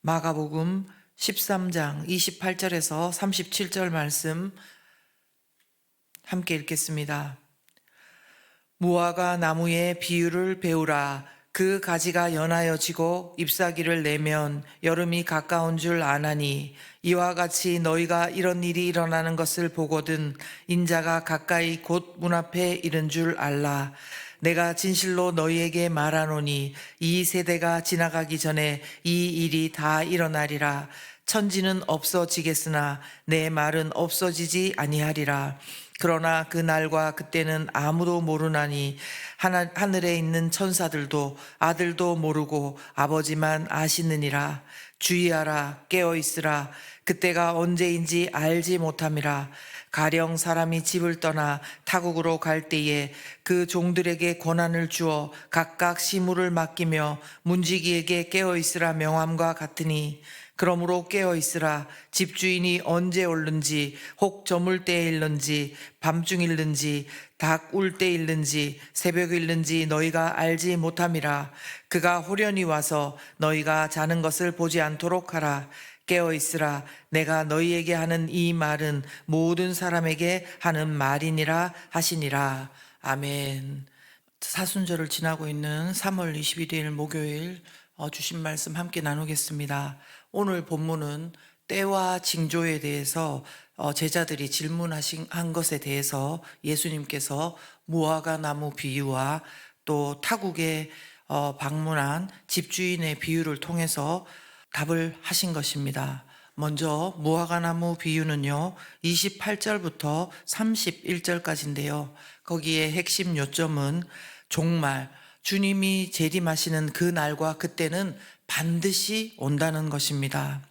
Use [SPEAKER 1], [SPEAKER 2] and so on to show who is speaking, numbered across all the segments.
[SPEAKER 1] 마가복음 13장 28절에서 37절 말씀 함께 읽겠습니다. 무화과 나무의 비유를 배우라. 그 가지가 연하여 지고 잎사귀를 내면 여름이 가까운 줄 아나니, 이와 같이 너희가 이런 일이 일어나는 것을 보거든 인자가 가까이 곧 문 앞에 이른 줄 알라. 내가 진실로 너희에게 말하노니 이 세대가 지나가기 전에 이 일이 다 일어나리라. 천지는 없어지겠으나 내 말은 없어지지 아니하리라. 그러나 그 날과 그때는 아무도 모르나니 하늘에 있는 천사들도 아들도 모르고 아버지만 아시느니라. 주의하라, 깨어있으라. 그때가 언제인지 알지 못함이라. 가령 사람이 집을 떠나 타국으로 갈 때에 그 종들에게 권한을 주어 각각 시무를 맡기며 문지기에게 깨어있으라 명함과 같으니, 그러므로 깨어있으라. 집주인이 언제 올는지, 혹 저물 때에 일는지, 밤중일는지, 닭 울 때 일는지, 새벽 일는지 너희가 알지 못함이라. 그가 호련히 와서 너희가 자는 것을 보지 않도록 하라. 깨어있으라. 내가 너희에게 하는 이 말은 모든 사람에게 하는 말이니라 하시니라. 아멘. 사순절을 지나고 있는 3월 21일 목요일 주신 말씀 함께 나누겠습니다. 오늘 본문은 때와 징조에 대해서 제자들이 질문한 것에 대해서 예수님께서 무화과 나무 비유와 또 타국에 방문한 집주인의 비유를 통해서 답을 하신 것입니다. 먼저 무화과 나무 비유는요, 28절부터 31절까지인데요. 거기에 핵심 요점은 종말, 주님이 재림하시는 그 날과 그때는 반드시 온다는 것입니다.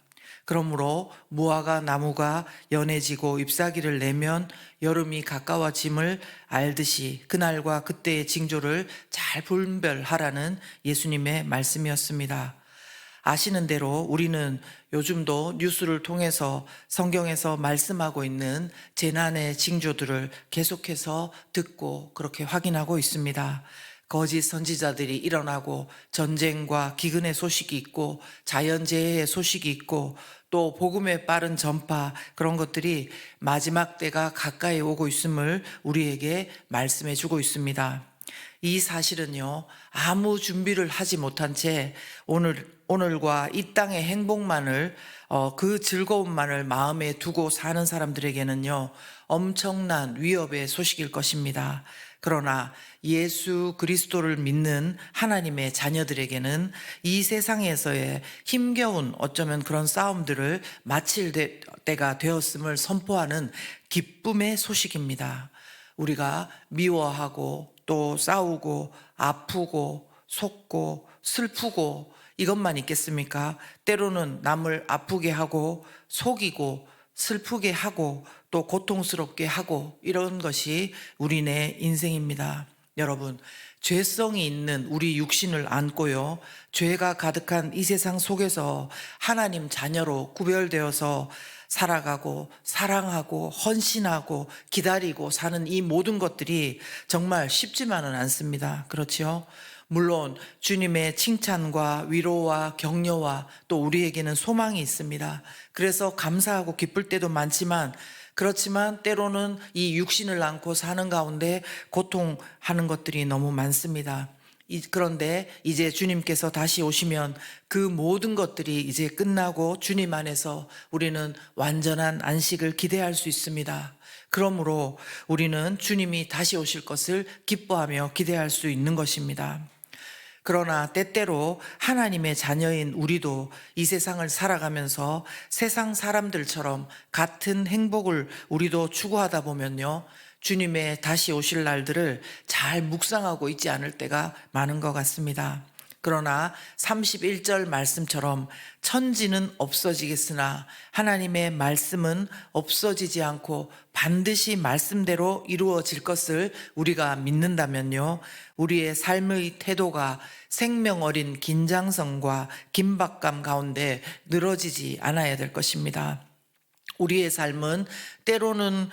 [SPEAKER 1] 그러므로 무화과 나무가 연해지고 잎사귀를 내면 여름이 가까워짐을 알듯이 그날과 그때의 징조를 잘 분별하라는 예수님의 말씀이었습니다. 아시는 대로 우리는 요즘도 뉴스를 통해서 성경에서 말씀하고 있는 재난의 징조들을 계속해서 듣고 그렇게 확인하고 있습니다. 거짓 선지자들이 일어나고 전쟁과 기근의 소식이 있고 자연재해의 소식이 있고 또 복음의 빠른 전파, 그런 것들이 마지막 때가 가까이 오고 있음을 우리에게 말씀해 주고 있습니다. 이 사실은요, 아무 준비를 하지 못한 채 오늘과 이 땅의 행복만을 그 즐거움만을 마음에 두고 사는 사람들에게는요, 엄청난 위협의 소식일 것입니다. 그러나 예수 그리스도를 믿는 하나님의 자녀들에게는 이 세상에서의 힘겨운 어쩌면 그런 싸움들을 마칠 때가 되었음을 선포하는 기쁨의 소식입니다. 우리가 미워하고 또 싸우고 아프고 속고 슬프고 이것만 있겠습니까? 때로는 남을 아프게 하고 속이고 슬프게 하고 또 고통스럽게 하고, 이런 것이 우리네 인생입니다. 여러분, 죄성이 있는 우리 육신을 안고요, 죄가 가득한 이 세상 속에서 하나님 자녀로 구별되어서 살아가고 사랑하고 헌신하고 기다리고 사는 이 모든 것들이 정말 쉽지만은 않습니다. 그렇지요? 물론 주님의 칭찬과 위로와 격려와 또 우리에게는 소망이 있습니다. 그래서 감사하고 기쁠 때도 많지만, 그렇지만 때로는 이 육신을 안고 사는 가운데 고통하는 것들이 너무 많습니다. 그런데 이제 주님께서 다시 오시면 그 모든 것들이 이제 끝나고 주님 안에서 우리는 완전한 안식을 기대할 수 있습니다. 그러므로 우리는 주님이 다시 오실 것을 기뻐하며 기대할 수 있는 것입니다. 그러나 때때로 하나님의 자녀인 우리도 이 세상을 살아가면서 세상 사람들처럼 같은 행복을 우리도 추구하다 보면요, 주님의 다시 오실 날들을 잘 묵상하고 있지 않을 때가 많은 것 같습니다. 그러나 31절 말씀처럼 천지는 없어지겠으나 하나님의 말씀은 없어지지 않고 반드시 말씀대로 이루어질 것을 우리가 믿는다면요, 우리의 삶의 태도가 생명 어린 긴장성과 긴박감 가운데 늘어지지 않아야 될 것입니다. 우리의 삶은 때로는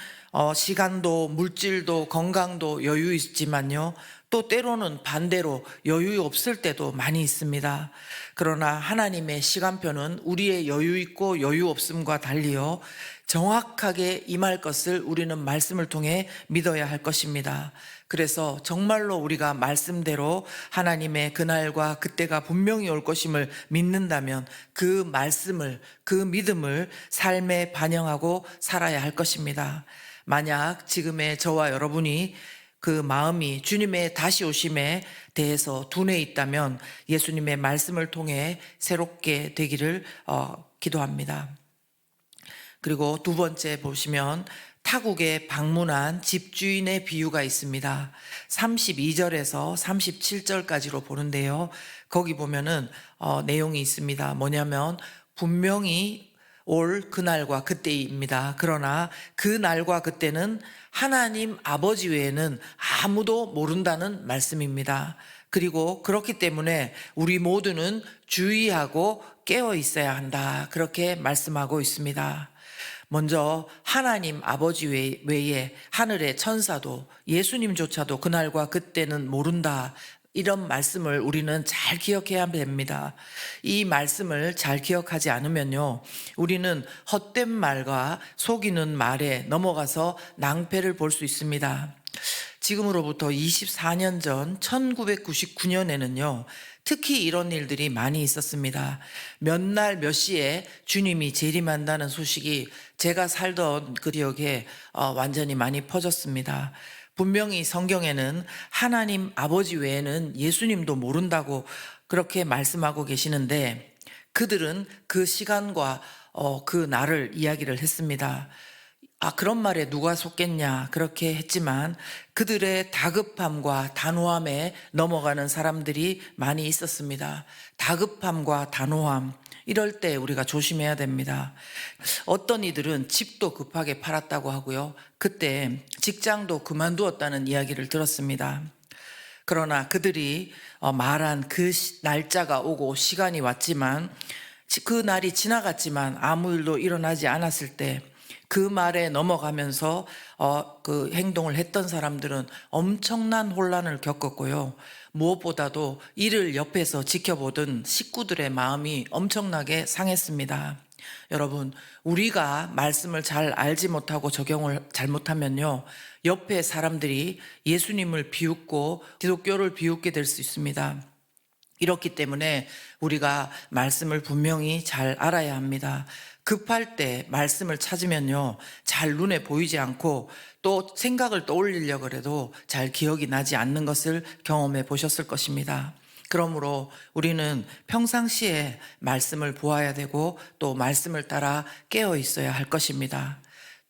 [SPEAKER 1] 시간도 물질도 건강도 여유 있지만요. 또 때로는 반대로 여유 없을 때도 많이 있습니다. 그러나 하나님의 시간표는 우리의 여유 있고 여유 없음과 달리요. 정확하게 임할 것을 우리는 말씀을 통해 믿어야 할 것입니다. 그래서 정말로 우리가 말씀대로 하나님의 그날과 그때가 분명히 올 것임을 믿는다면 그 말씀을, 그 믿음을 삶에 반영하고 살아야 할 것입니다. 만약 지금의 저와 여러분이 그 마음이 주님의 다시 오심에 대해서 둔해 있다면 예수님의 말씀을 통해 새롭게 되기를 기도합니다. 그리고 두 번째 보시면 타국에 방문한 집주인의 비유가 있습니다. 32절에서 37절까지로 보는데요. 거기 보면은 내용이 있습니다. 뭐냐면 분명히 올 그날과 그때입니다. 그러나 그 날과 그때는 하나님 아버지 외에는 아무도 모른다는 말씀입니다. 그리고 그렇기 때문에 우리 모두는 주의하고 깨어 있어야 한다. 그렇게 말씀하고 있습니다. 먼저 하나님 아버지 외에 하늘의 천사도 예수님조차도 그날과 그때는 모른다. 이런 말씀을 우리는 잘 기억해야 됩니다. 이 말씀을 잘 기억하지 않으면요, 우리는 헛된 말과 속이는 말에 넘어가서 낭패를 볼 수 있습니다. 지금으로부터 24년 전 1999년에는요, 특히 이런 일들이 많이 있었습니다. 몇 날 몇 시에 주님이 재림한다는 소식이 제가 살던 그 지역에 완전히 많이 퍼졌습니다. 분명히 성경에는 하나님 아버지 외에는 예수님도 모른다고 그렇게 말씀하고 계시는데 그들은 그 시간과 그 날을 이야기를 했습니다. 그런 말에 누가 속겠냐 그렇게 했지만 그들의 다급함과 단호함에 넘어가는 사람들이 많이 있었습니다. 다급함과 단호함, 이럴 때 우리가 조심해야 됩니다. 어떤 이들은 집도 급하게 팔았다고 하고요. 그때 직장도 그만두었다는 이야기를 들었습니다. 그러나 그들이 말한 그 날짜가 오고 시간이 왔지만 그 날이 지나갔지만 아무 일도 일어나지 않았을 때 그 말에 넘어가면서 그 행동을 했던 사람들은 엄청난 혼란을 겪었고요. 무엇보다도 이를 옆에서 지켜보던 식구들의 마음이 엄청나게 상했습니다. 여러분, 우리가 말씀을 잘 알지 못하고 적용을 잘못하면요, 옆에 사람들이 예수님을 비웃고 기독교를 비웃게 될 수 있습니다. 이렇기 때문에 우리가 말씀을 분명히 잘 알아야 합니다. 급할 때 말씀을 찾으면요, 잘 눈에 보이지 않고 또 생각을 떠올리려고 해도 잘 기억이 나지 않는 것을 경험해 보셨을 것입니다. 그러므로 우리는 평상시에 말씀을 보아야 되고 또 말씀을 따라 깨어 있어야 할 것입니다.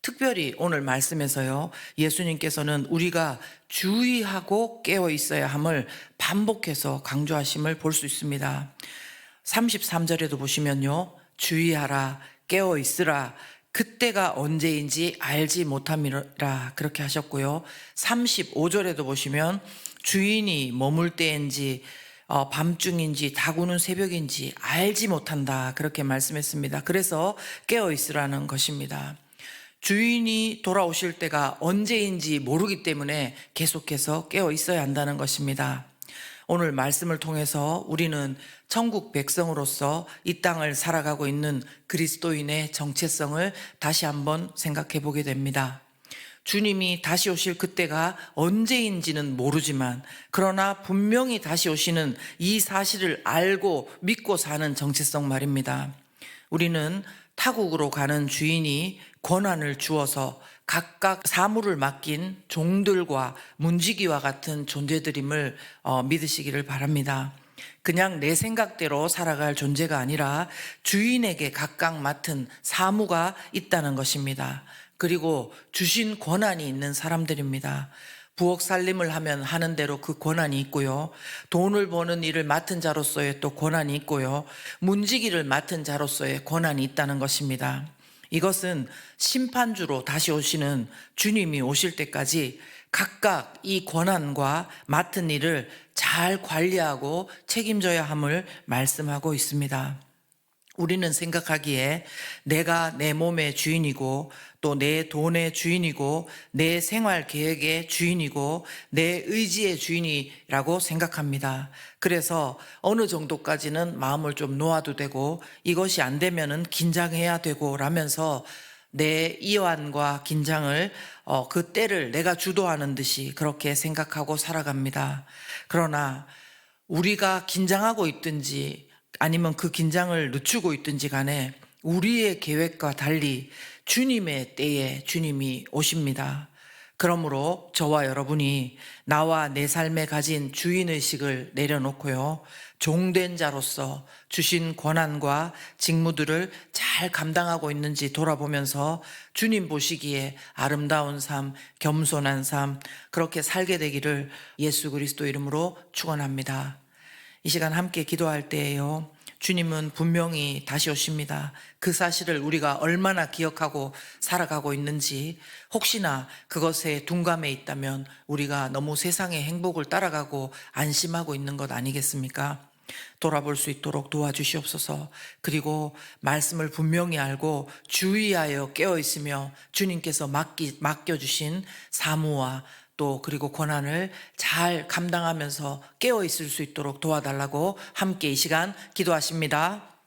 [SPEAKER 1] 특별히 오늘 말씀에서요, 예수님께서는 우리가 주의하고 깨어 있어야 함을 반복해서 강조하심을 볼 수 있습니다. 33절에도 보시면요, 주의하라, 깨어 있으라, 그때가 언제인지 알지 못함이라 그렇게 하셨고요. 35절에도 보시면 주인이 머물 때인지 밤중인지 다구는 새벽인지 알지 못한다 그렇게 말씀했습니다. 그래서 깨어 있으라는 것입니다. 주인이 돌아오실 때가 언제인지 모르기 때문에 계속해서 깨어 있어야 한다는 것입니다. 오늘 말씀을 통해서 우리는 천국 백성으로서 이 땅을 살아가고 있는 그리스도인의 정체성을 다시 한번 생각해 보게 됩니다. 주님이 다시 오실 그때가 언제인지는 모르지만 그러나 분명히 다시 오시는 이 사실을 알고 믿고 사는 정체성 말입니다. 우리는 타국으로 가는 주인이 권한을 주어서 각각 사물을 맡긴 종들과 문지기와 같은 존재들임을 믿으시기를 바랍니다. 그냥 내 생각대로 살아갈 존재가 아니라 주인에게 각각 맡은 사무가 있다는 것입니다. 그리고 주신 권한이 있는 사람들입니다. 부엌 살림을 하면 하는 대로 그 권한이 있고요. 돈을 버는 일을 맡은 자로서의 또 권한이 있고요. 문지기를 맡은 자로서의 권한이 있다는 것입니다. 이것은 심판주로 다시 오시는 주님이 오실 때까지 각각 이 권한과 맡은 일을 잘 관리하고 책임져야 함을 말씀하고 있습니다. 우리는 생각하기에 내가 내 몸의 주인이고 또 내 돈의 주인이고 내 생활 계획의 주인이고 내 의지의 주인이라고 생각합니다. 그래서 어느 정도까지는 마음을 좀 놓아도 되고 이것이 안 되면은 긴장해야 되고 라면서 내 이완과 긴장을 그 때를 내가 주도하는 듯이 그렇게 생각하고 살아갑니다. 그러나 우리가 긴장하고 있든지 아니면 그 긴장을 늦추고 있든지 간에 우리의 계획과 달리 주님의 때에 주님이 오십니다. 그러므로 저와 여러분이 나와 내 삶에 가진 주인의식을 내려놓고요. 종된 자로서 주신 권한과 직무들을 잘 감당하고 있는지 돌아보면서 주님 보시기에 아름다운 삶, 겸손한 삶, 그렇게 살게 되기를 예수 그리스도 이름으로 축원합니다. 이 시간 함께 기도할 때에요. 주님은 분명히 다시 오십니다. 그 사실을 우리가 얼마나 기억하고 살아가고 있는지, 혹시나 그것에 둔감해 있다면 우리가 너무 세상의 행복을 따라가고 안심하고 있는 것 아니겠습니까? 돌아볼 수 있도록 도와주시옵소서. 그리고 말씀을 분명히 알고 주의하여 깨어 있으며 주님께서 맡겨주신 사무와 또 그리고 권한을 잘 감당하면서 깨어 있을 수 있도록 도와달라고 함께 이 시간 기도하십니다.